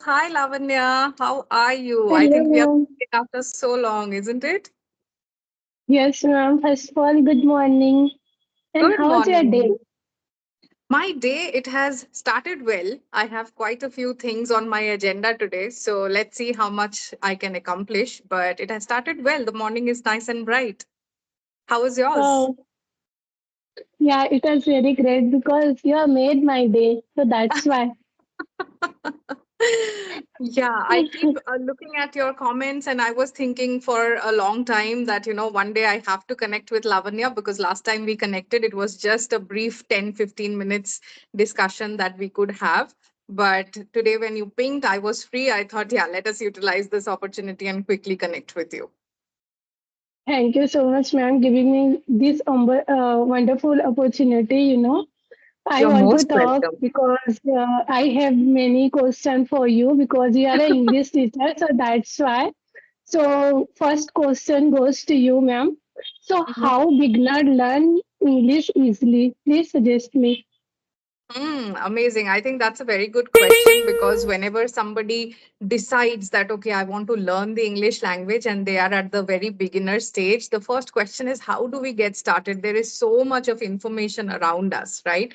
Hi, Lavanya. How are you? I Hello, think we are ma'am. speaking after so long, isn't it? Yes, ma'am. First of all, good morning. And Good how's your day? morning. My day, it has started well. I have quite a few things on my agenda today, so let's see how much I can accomplish. But it has started well. The morning is nice and bright. How is yours? Oh, yeah, it was very great because you have made my day. So that's why. Yeah, I keep looking at your comments, and I was thinking for a long time that, one day I have to connect with Lavanya because last time we connected, it was just a brief 10-15 minutes discussion that we could have. But today, when you pinged, I was free. I thought, yeah, let us utilize this opportunity and quickly connect with you. Thank you so much, ma'am, giving me this wonderful opportunity. I You're want to most talk welcome. because I have many questions for you because you are an English teacher. So that's why. So first question goes to you, ma'am. So how beginner learn English easily? Please suggest me. Amazing. I think that's a very good question because whenever somebody decides that, okay, I want to learn the English language and they are at the very beginner stage, the first question is, how do we get started? There is so much of information around us, right?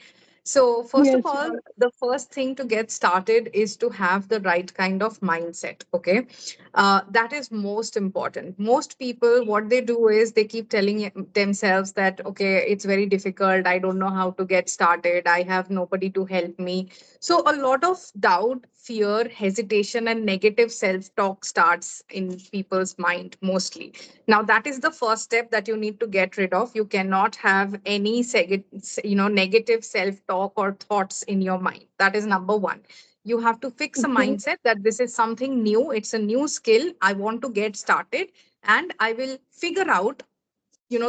So, first of Yes, all, ma'am. the first thing to get started is to have the right kind of mindset. Okay. That is most important. Most people, what they do is they keep telling themselves that, okay, it's very difficult. I don't know how to get started. I have nobody to help me. So, a lot of doubt, fear, hesitation, and negative self talk starts in people's mind mostly. Now, that is the first step that you need to get rid of. You cannot have any negative self talk or thoughts in your mind. That is number one. You have to fix a Okay. mindset that this is something new, it's a new skill, I want to get started, and I will figure out,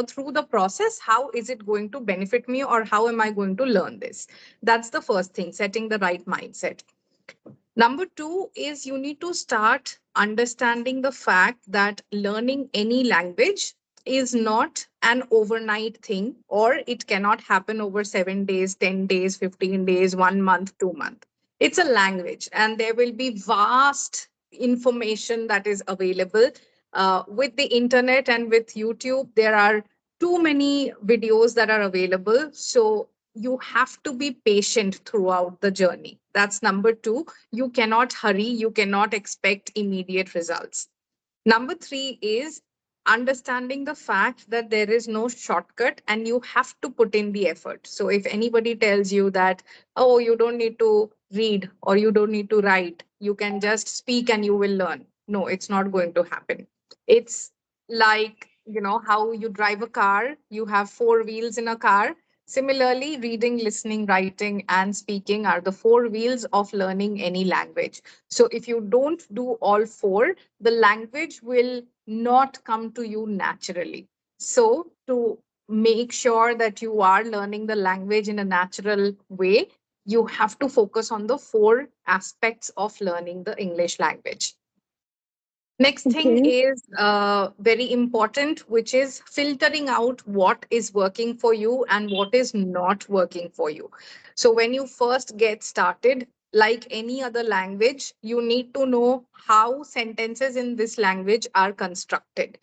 through the process, how is it going to benefit me or how am I going to learn this. That's the first thing, setting the right mindset. Number two is you need to start understanding the fact that learning any language is not an overnight thing, or it cannot happen over 7 days, 10 days, 15 days, 1 month, 2 months. It's a language, and there will be vast information that is available. With the internet and with YouTube, there are too many videos that are available. So you have to be patient throughout the journey. That's number two. You cannot hurry, you cannot expect immediate results. Number three is understanding the fact that there is no shortcut and you have to put in the effort. So if anybody tells you that, oh, you don't need to read or you don't need to write, you can just speak and you will learn. No, it's not going to happen. It's like, how you drive a car, you have four wheels in a car. Similarly, reading, listening, writing, and speaking are the four wheels of learning any language. So if you don't do all four, the language will not come to you naturally. So, to make sure that you are learning the language in a natural way, you have to focus on the four aspects of learning the English language. Next thing Okay. is very important, which is filtering out what is working for you and what is not working for you. So, when you first get started, like any other language, you need to know how sentences in this language are constructed,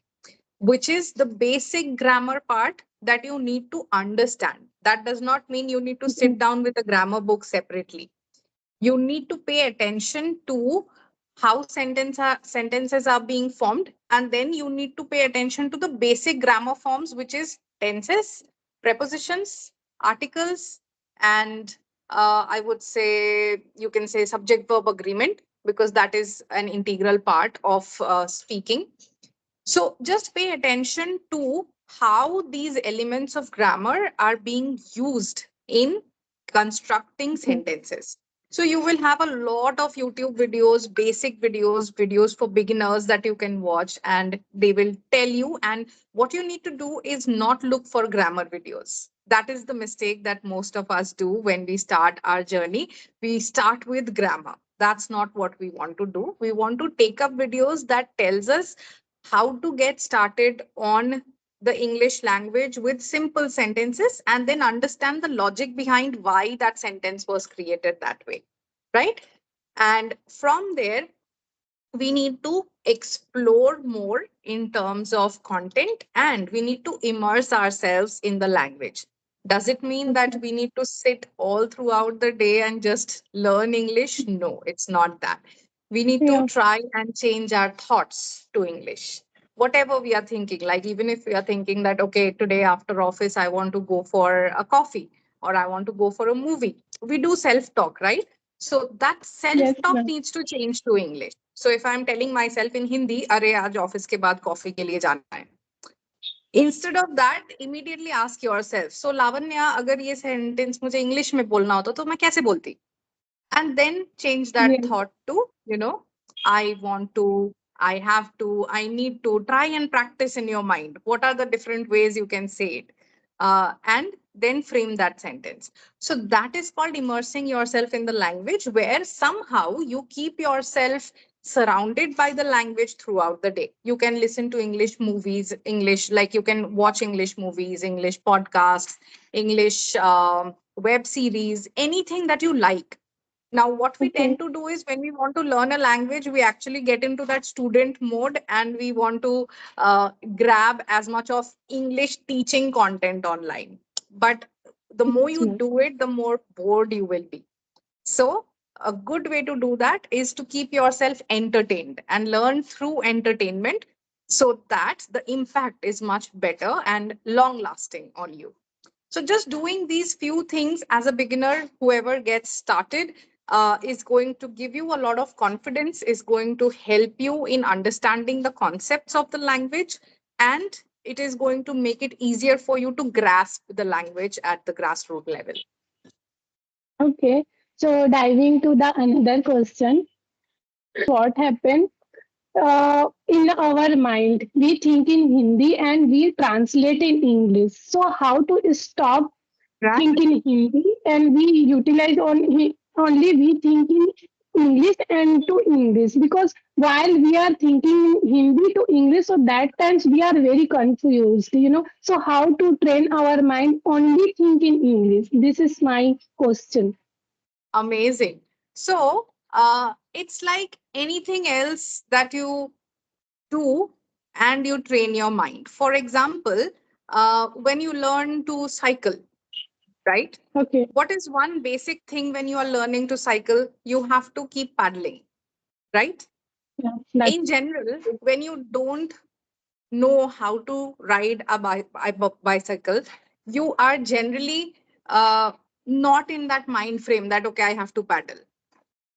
which is the basic grammar part that you need to understand. That does not mean you need to sit down with a grammar book separately. You need to pay attention to how sentences are being formed, and then you need to pay attention to the basic grammar forms, which is tenses, prepositions, articles, and I would say you can say subject verb agreement, because that is an integral part of speaking. So just pay attention to how these elements of grammar are being used in constructing Okay. sentences. So you will have a lot of YouTube videos, basic videos, videos for beginners that you can watch, and they will tell you. And what you need to do is not look for grammar videos. That is the mistake that most of us do when we start our journey. We start with grammar. That's not what we want to do. We want to take up videos that tells us how to get started on the English language with simple sentences, and then understand the logic behind why that sentence was created that way. Right? And from there, we need to explore more in terms of content, and we need to immerse ourselves in the language. Does it mean that Okay. we need to sit all throughout the day and just learn English? No, it's not that. We need to Yeah. try and change our thoughts to English. Whatever we are thinking, like even if we are thinking that, okay, today after office, I want to go for a coffee or I want to go for a movie, we do self talk, right? So that Yes, self talk ma'am. needs to change to English. So if I'm telling myself in Hindi, अरे आज office के बाद coffee के लिए जाना है, instead of that immediately ask yourself, so Lavanya अगर ये सेंटेंस मुझे इंग्लिश में बोलना होता तो मैं कैसे बोलती, and then change that Yes. thought to, I want to, I have to, I need to. Try and practice in your mind what are the different ways you can say it, and then frame that sentence. So that is called immersing yourself in the language, where somehow you keep yourself surrounded by the language throughout the day. You can listen to English movies, English, like you can watch English movies, English podcasts, English web series, anything that you like. Now, what we Okay. tend to do is when we want to learn a language, we actually get into that student mode and we want to grab as much of English teaching content online. But the more Yes, you ma'am. do it, the more bored you will be. So, a good way to do that is to keep yourself entertained and learn through entertainment, so that the impact is much better and long lasting on you. So, just doing these few things as a beginner, whoever gets started, is going to give you a lot of confidence, is going to help you in understanding the concepts of the language, and it is going to make it easier for you to grasp the language at the grassroots level. Okay. So diving to the another question, what happened? In our mind, we think in Hindi and we translate in English. So how to stop Right. think in Hindi and we utilize only we think in English and to English, because while we are thinking Hindi to English, so that times we are very confused. So how to train our mind only think in English? This is my question. Amazing. So, it's like anything else that you do and you train your mind. For example, when you learn to cycle, right? Okay. What is one basic thing when you are learning to cycle? You have to keep paddling, right? Yeah, that's In general, when you don't know how to ride a bicycle, you are generally not in that mind frame that, okay, I have to paddle.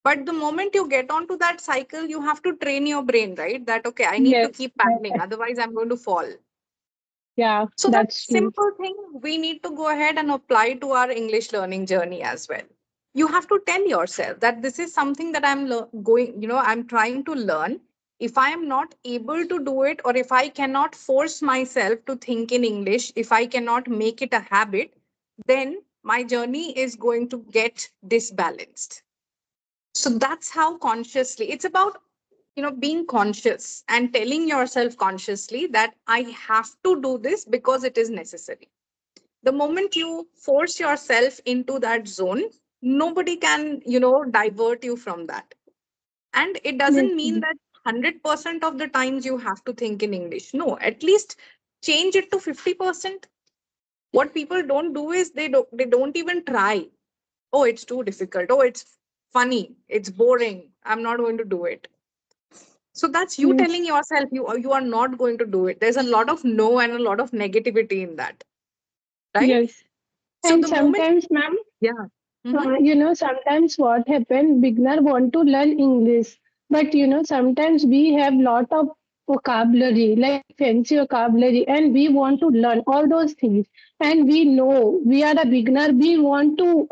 But the moment you get onto that cycle, you have to train your brain, right? That, okay, I need to yes. keep paddling, otherwise, I'm going to fall. Yeah, So that that's true. simple thing we need to go ahead and apply to our English learning journey as well. You have to tell yourself that this is something that I'm trying to learn. If I am not able to do it, or if I cannot force myself to think in English, if I cannot make it a habit, then my journey is going to get disbalanced. So that's how consciously it's about, being conscious and telling yourself consciously that I have to do this because it is necessary. The moment you force yourself into that zone, nobody can, divert you from that. And it Yes. doesn't mean that 100% of the times you have to think in English. No, at least change it to 50%. What people don't do is they don't even try. Oh, it's too difficult. Oh, it's funny. It's boring. I'm not going to do it. So that's you Yes. telling yourself you are not going to do it. There's a lot of no and a lot of negativity in that, right? Yes. So And the moment, sometimes, ma'am, yeah. Hmm. sometimes what happen, beginner want to learn English, but sometimes we have lot of vocabulary, like fancy vocabulary, and we want to learn all those things. And we know we are a beginner, we want to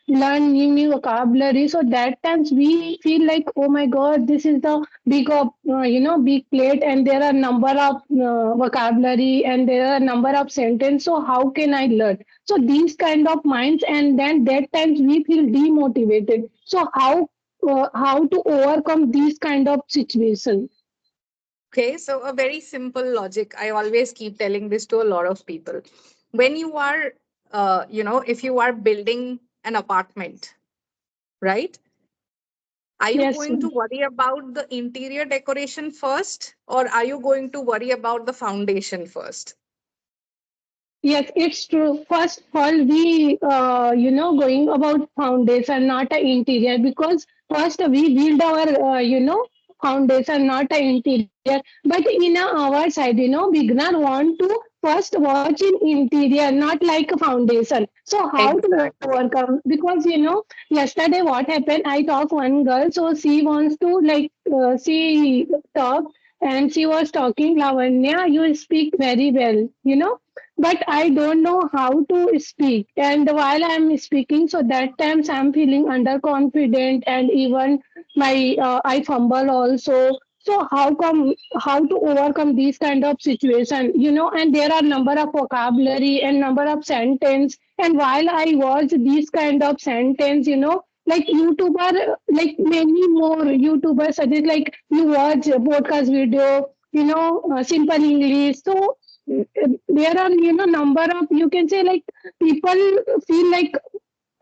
learn new vocabulary. So that times we feel like, oh my God, this is the big plate, and there are number of vocabulary, and there are number of sentence. So how can I learn? So these kind of minds, and then that times we feel demotivated. So how to overcome these kind of situation? Okay, so a very simple logic. I always keep telling this to a lot of people. When you are, if you are building an apartment, right? Are you Yes, going to ma'am. worry about the interior decoration first, or are you going to worry about the foundation first? Yes, it's true. First of all, we, going about foundation, not a interior, because first we build our, foundation, not a interior. But in our side, beginner want to first watch in interior, not like a foundation. So how to Exactly. overcome? Because, yesterday what happened, I talked one girl, so she wants to she talk and she was talking, Lavanya, you speak very well, but I don't know how to speak. And while I'm speaking, so that times I'm feeling underconfident and even my I fumble also. So how to overcome these kind of situation, and there are number of vocabulary and number of sentence. And while I watch these kind of sentence, like YouTuber, like many more YouTubers suggest like you watch a podcast video, simple English. So there are number of, you can say, like people feel like,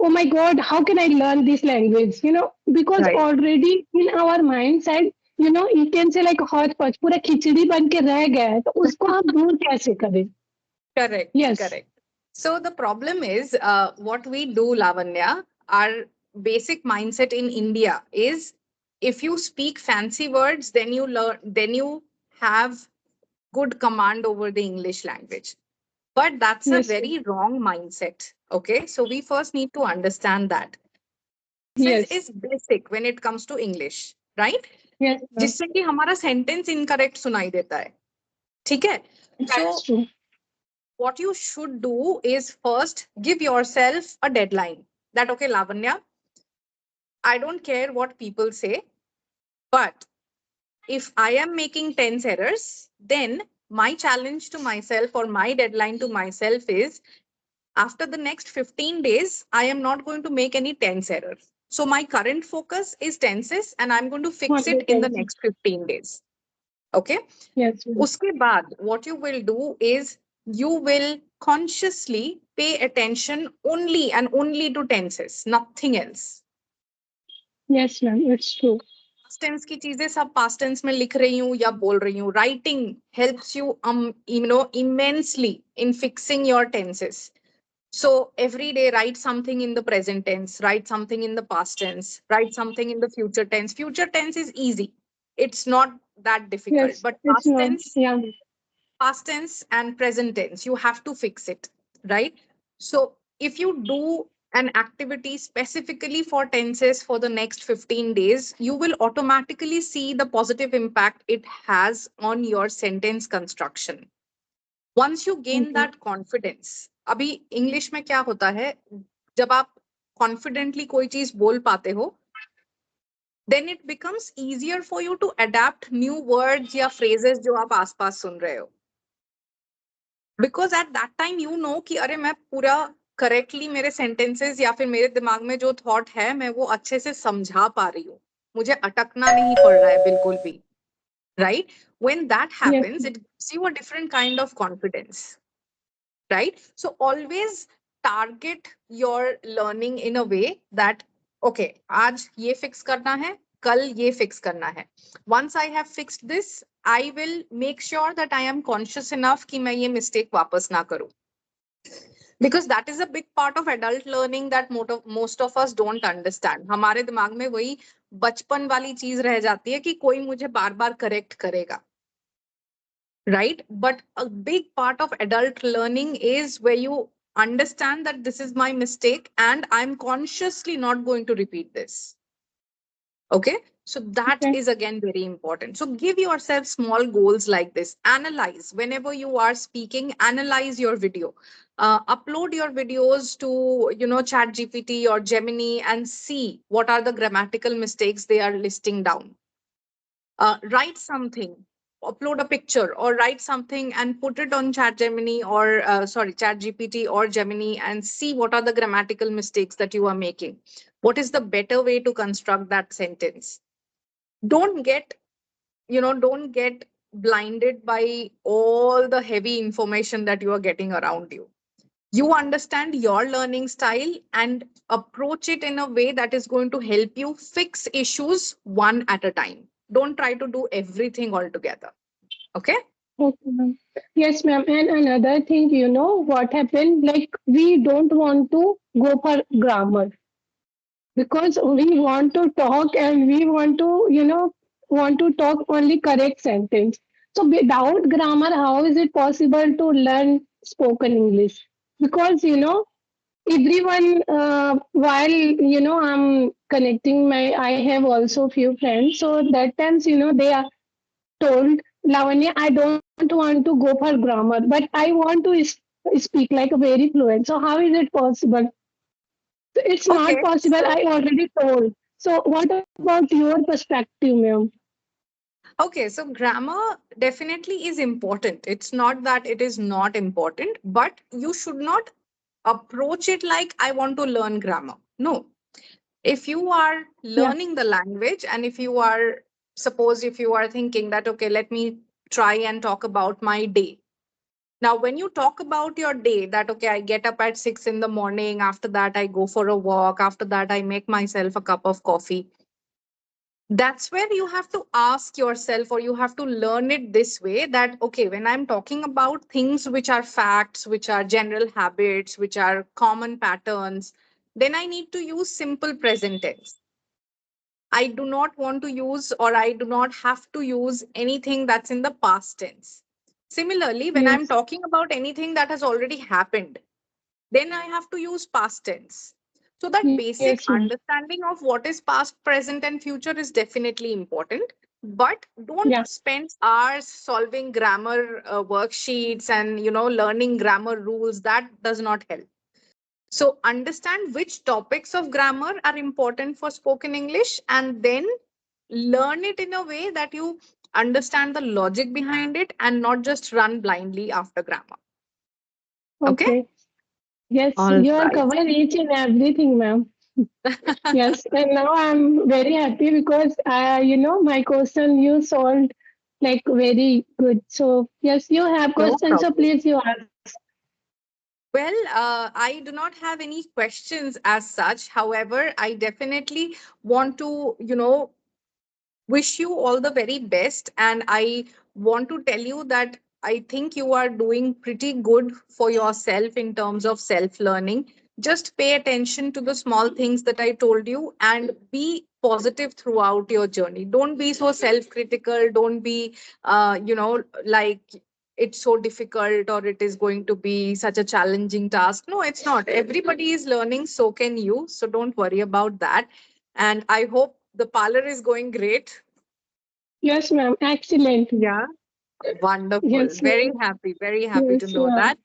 oh my god, how can I learn this language, because Right. already in our mindset, you can say like hodgepodge पूरा खिचड़ी बन के रह गया है तो उसको हम दूर कैसे करें. Correct, Yes, correct. So the problem is, what we do, Lavanya, our basic mindset in India is, if you speak fancy words, then you learn, then you have good command over the English language. But that's a yes, very wrong mindset. Okay. So we first need to understand that sense yes, is basic when it comes to English, right? yes, ma'am. जिससे कि हमारा sentence incorrect सुनाई देता है. ठीक है. So That's true. what you should do is first give yourself a deadline. That, okay, Lavanya, I don't care what people say, but if I am making tense errors, then my challenge to myself or my deadline to myself is, after the next 15 days, I am not going to make any tense error. So my current focus is tenses and I'm going to fix it in the 100%. next 15 days. Okay. Yes, ma'am. उसके बाद what you will do is, you will consciously pay attention only and only to tenses, nothing else. Yes, ma'am, it's true. Past tense की चीजें सब past tense में लिख रही हूँ या बोल रही हूँ. Writing helps you immensely in fixing your tenses. So every day write something in the present tense, write something in the past tense, write something in the future tense. Future tense is easy, it's not that difficult, Yes, but it's not. Yeah. past tense and present tense, you have to fix it, right? So if you do an activity specifically for tenses for the next 15 days, you will automatically see the positive impact it has on your sentence construction. Once you gain Okay. that confidence, अभी English में क्या होता है, जब आप confidently कोई चीज बोल पाते हो, then it becomes easier for you to adapt new words या phrases जो आप आसपास सुन रहे हो. Because at that time you know कि अरे मैं पूरा करेक्टली मेरे सेंटेंसेस या फिर मेरे दिमाग में जो थॉट है मैं वो अच्छे से समझा पा रही हूँ, मुझे अटकना नहीं पड़ रहा है बिल्कुल भी, right. When that Yes, happens it gives you a different kind of confidence, right? So always target your learning in a way that, okay, आज ये fix करना है, कल ये fix करना है. Once I have fixed this, I will make sure that I am conscious enough कि मैं ये mistake वापस ना करूं. Because that is a big part of adult learning that most of us don't understand. हमारे दिमाग में वही बचपन वाली चीज रह जाती है कि कोई मुझे बार बार करेक्ट करेगा, right? But a big part of adult learning is where you understand that this is my mistake and I'm consciously not going to repeat this. Okay. So that okay. is again very important. So give yourself small goals like this. Analyze whenever you are speaking, analyze your video. Upload your videos to, Chat GPT or Gemini and see what are the grammatical mistakes they are listing down. Write something, upload a picture or write something and put it on chat gemini or chat gpt or Gemini and see what are the grammatical mistakes that you are making. What is the better way to construct that sentence? Don't get, don't get blinded by all the heavy information that you are getting around you. You understand your learning style and approach it in a way that is going to help you fix issues one at a time. Don't try to do everything all together. Okay? Okay, ma'am. Yes, ma'am. And another thing, what happened? Like, we don't want to go for grammar because we want to talk and we want to talk only correct sentence. So, without grammar, how is it possible to learn spoken English? Because, everyone, while, I'm connecting I have also few friends. So, that times, they are told, Lavanya, I don't want to go for grammar, but I want to speak like a very fluent. So how is it possible? So it's not Okay. possible. So, I already told. So what about your perspective, ma'am? okay. So, grammar definitely is important. It's not that it is not important, but you should not approach it like I want to learn grammar. No. If you are Yeah. learning the language, and if you are, suppose if you are thinking that, okay, let me try and talk about my day. Now, when you talk about your day, that, okay, I get up at 6 in the morning, after that, I go for a walk, after that, I make myself a cup of coffee. That's where you have to ask yourself, or you have to learn it this way, that, okay, when I'm talking about things which are facts, which are general habits, which are common patterns, then I need to use simple present tense. I do not want to use, or I do not have to use anything that's in the past tense. Similarly, when I'm Yes. talking about anything that has already happened, then I have to use past tense. So that Yes, basic ma'am. understanding of what is past, present, and future is definitely important. But Yeah. don't spend hours solving grammar worksheets and learning grammar rules. That does not help. So understand which topics of grammar are important for spoken English, and then learn it in a way that you understand the logic behind it and not just run blindly after grammar. Okay? Okay. Yes, All you are right. covering each and everything, ma'am. Yes. And now I'm very happy because my question you solved like very good. So yes, you have No questions, so problem. please you ask. Well, I do not have any questions as such. However, I definitely want to, wish you all the very best. And I want to tell you that I think you are doing pretty good for yourself in terms of self learning. Just pay attention to the small things that I told you and be positive throughout your journey. Don't be so self critical. Don't be, like, it's so difficult or it is going to be such a challenging task. No, it's not. Everybody is learning, so can you. So don't worry about that. And I hope the parlor is going great. Yes, ma'am. Excellent. Yeah. Wonderful. Yes, Very ma'am. happy. Very happy to Yes, know ma'am. that.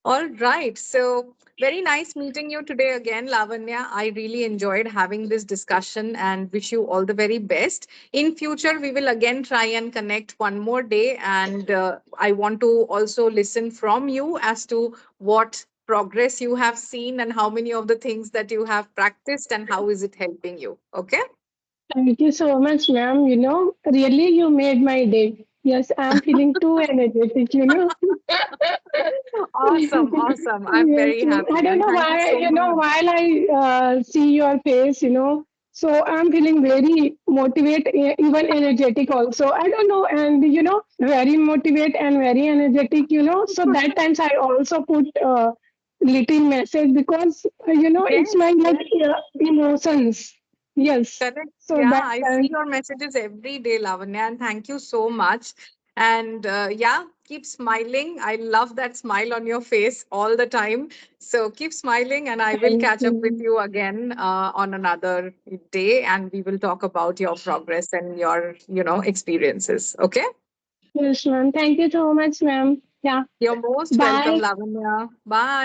All right. So, very nice meeting you today again, Lavanya. I really enjoyed having this discussion and wish you all the very best. In future, we will again try and connect one more day. And I want to also listen from you as to what progress you have seen and how many of the things that you have practiced and how is it helping you. Okay. Thank you so much, ma'am. Really you made my day. Yes, I'm feeling too energetic. Awesome. Awesome. I'm Yes, very ma'am. I happy. don't And know thank you why, so much. while I see your face, so I'm feeling very motivate, even energetic also. I don't know, and very motivate and very energetic. So that times I also put little message because it's Yes, my like yes. emotions. Yes. Correct. So Yeah, that I see time, your messages every day, Lavanya, and thank you so much. And yeah, keep smiling. I love that smile on your face all the time. So keep smiling, and I will thank catch up with you. you again on another day, and we will talk about your progress and your, experiences. Okay? Yes, ma'am. Thank you so much, ma'am. Yeah. You're most welcome, Bye. Lavanya. Bye.